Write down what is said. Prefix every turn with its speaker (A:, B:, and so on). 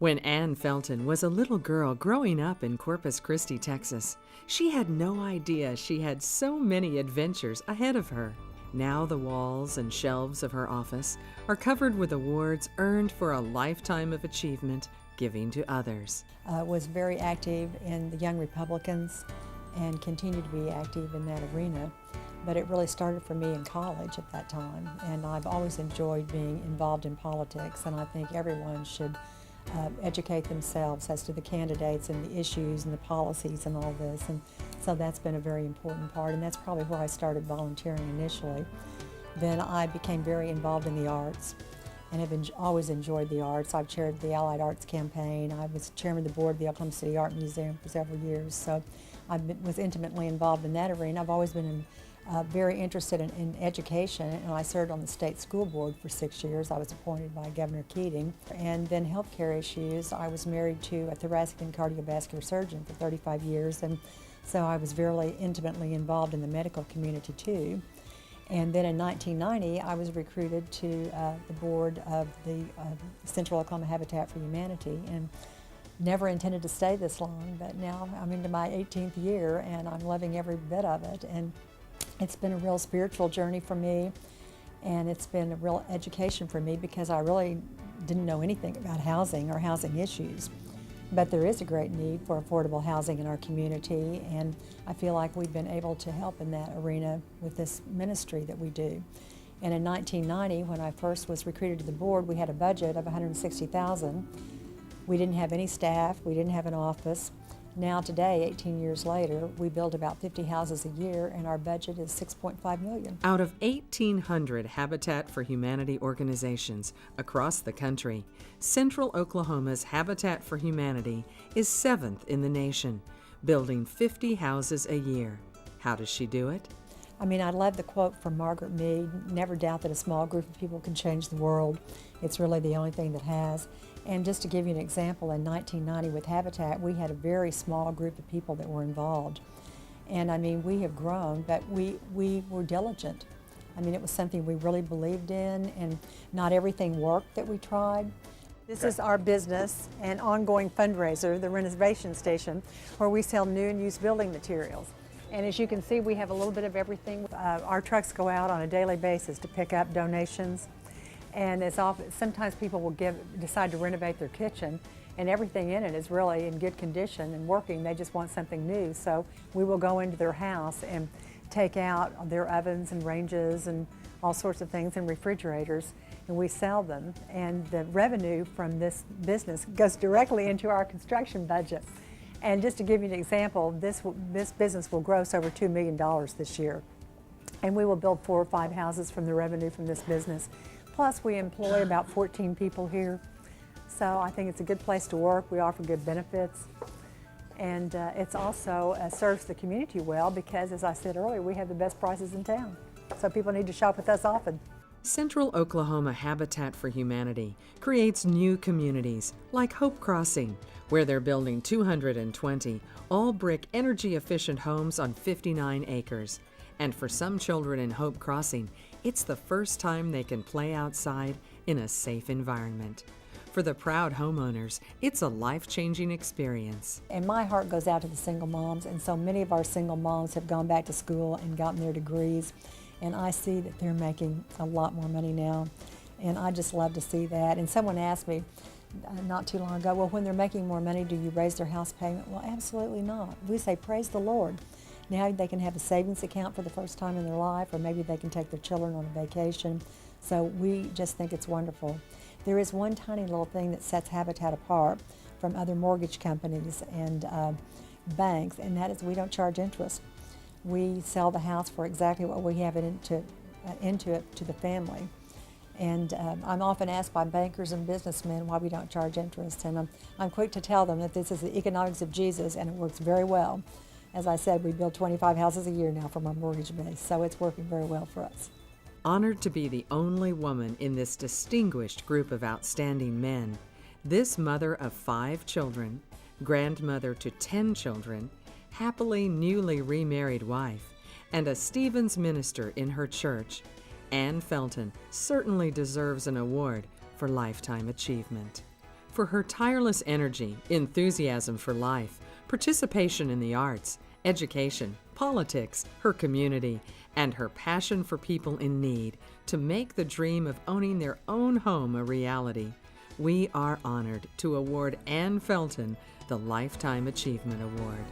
A: When Ann Felton was a little girl growing up in Corpus Christi, Texas, she had no idea she had so many adventures ahead of her. Now the walls and shelves of her office are covered with awards earned for a lifetime of achievement, giving to others.
B: Was very active in the Young Republicans and continued to be active in that arena. But it really started for me in college at that time, and I've always enjoyed being involved in politics, and I think everyone should educate themselves as to the candidates and the issues and the policies and all this, and so that's been a very important part, and that's probably where I started volunteering initially. Then I became very involved in the arts and have always enjoyed the arts. I've chaired the Allied Arts Campaign. I was chairman of the board of the Oklahoma City Art Museum for several years, so I was intimately involved in that arena. I've always been very interested in education, and I served on the state school board for 6 years. I was appointed by Governor Keating. And then healthcare issues. I was married to a thoracic and cardiovascular surgeon for 35 years, and so I was very intimately involved in the medical community too. And then in 1990, I was recruited to the board of the Central Oklahoma Habitat for Humanity, and never intended to stay this long, but now I'm into my 18th year and I'm loving every bit of it. And it's been a real spiritual journey for me, and it's been a real education for me because I really didn't know anything about housing or housing issues. But there is a great need for affordable housing in our community, and I feel like we've been able to help in that arena with this ministry that we do. And in 1990, when I first was recruited to the board, we had a budget of $160,000. We didn't have any staff, we didn't have an office. Now today, 18 years later, we build about 50 houses a year, and our budget is $6.5 million.
A: Out of 1,800 Habitat for Humanity organizations across the country, Central Oklahoma's Habitat for Humanity is 7th in the nation, building 50 houses a year. How does she do it?
B: I mean, I love the quote from Margaret Mead, never doubt that a small group of people can change the world. It's really the only thing that has. And just to give you an example, in 1990 with Habitat, we had a very small group of people that were involved. And I mean, we have grown, but we were diligent. I mean, it was something we really believed in, and not everything worked that we tried. This is our business and ongoing fundraiser, the renovation station, where we sell new and used building materials. And as you can see, we have a little bit of everything. Our trucks go out on a daily basis to pick up donations. And sometimes people will decide to renovate their kitchen, and everything in it is really in good condition and working. They just want something new. So we will go into their house and take out their ovens and ranges and all sorts of things and refrigerators, and we sell them. And the revenue from this business goes directly into our construction budget. And just to give you an example, this business will gross over $2 million this year. And we will build 4 or 5 houses from the revenue from this business. Plus, we employ about 14 people here. So I think it's a good place to work. We offer good benefits. And it's also serves the community well because, as I said earlier, we have the best prices in town. So people need to shop with us often.
A: Central Oklahoma Habitat for Humanity creates new communities like Hope Crossing, where they're building 220 all-brick energy-efficient homes on 59 acres. And for some children in Hope Crossing, it's the first time they can play outside in a safe environment. For the proud homeowners, it's a life-changing experience.
B: And my heart goes out to the single moms, and so many of our single moms have gone back to school and gotten their degrees, and I see that they're making a lot more money now, and I just love to see that. And someone asked me not too long ago, well, when they're making more money, do you raise their house payment? Well, absolutely not. We say, praise the Lord. Now they can have a savings account for the first time in their life, or maybe they can take their children on a vacation. So we just think it's wonderful. There is one tiny little thing that sets Habitat apart from other mortgage companies and banks, and that is we don't charge interest. We sell the house for exactly what we have into it to the family. And I'm often asked by bankers and businessmen why we don't charge interest, and I'm quick to tell them that this is the economics of Jesus, and it works very well. As I said, we build 25 houses a year now from our mortgage base, so it's working very well for us.
A: Honored to be the only woman in this distinguished group of outstanding men, this mother of 5 children, grandmother to 10 children, happily newly remarried wife, and a Stevens minister in her church, Ann Felton certainly deserves an award for lifetime achievement. for her tireless energy, enthusiasm for life, participation in the arts, education, politics, her community, and her passion for people in need to make the dream of owning their own home a reality. We are honored to award Ann Felton the Lifetime Achievement Award.